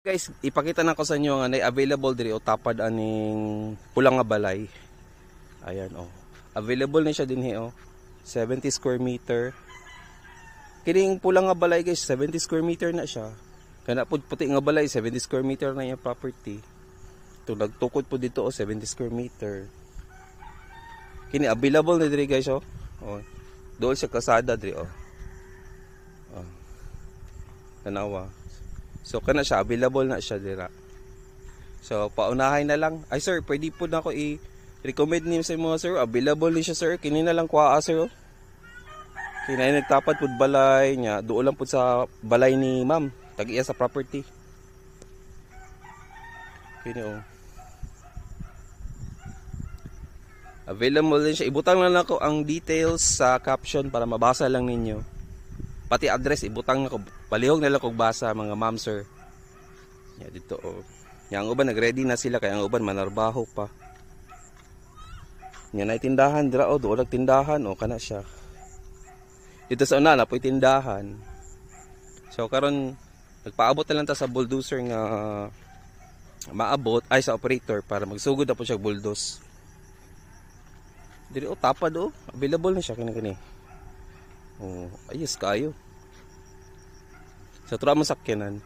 Guys, ipakita na ko sa inyo nga na available diri o tapad aning pulang nga balay. Ayan oh. Available na siya dinhi oh. 70 square meter. Kining pulang nga balay guys, 70 square meter na siya. Kana pud puti nga balay, 70 square meter na yung property. Ito nagtukod po dito oh, 70 square meter. Kini available na diri guys oh. Oh. Dool sa kasada diri oh. Oh. Tanawa. So kana siya, available na siya dira. So paunahay na lang. Ay sir, pwede po na ako i-recommend niyo sa mga sir. Available ni siya sir. Kini na lang kuha sir. Oh. Kini nagtapat pud balay nya. Duol lang pud sa balay ni ma'am. Tag-iya sa property. Kini oh. Available din siya. Ibutang lang ako ang details sa caption para mabasa lang ninyo. Pati address ibutang na ko. Palihog na lang kog basa mga ma'am sir. Ya dito oh. Yang uban nagready na sila kay ang uban manarbaho pa. Nya nay tindahan dira oh, duol tindahan oh kana siya. Dito sa una na po'y tindahan. So karon nagpaabot na lang ta sa bulldozer nga maabot ay sa operator para magsugod na po siya bulldoze. Diri oh tapad oh, available na siya kini. Oh, ayos kayo. Sa tura mo sakyanan.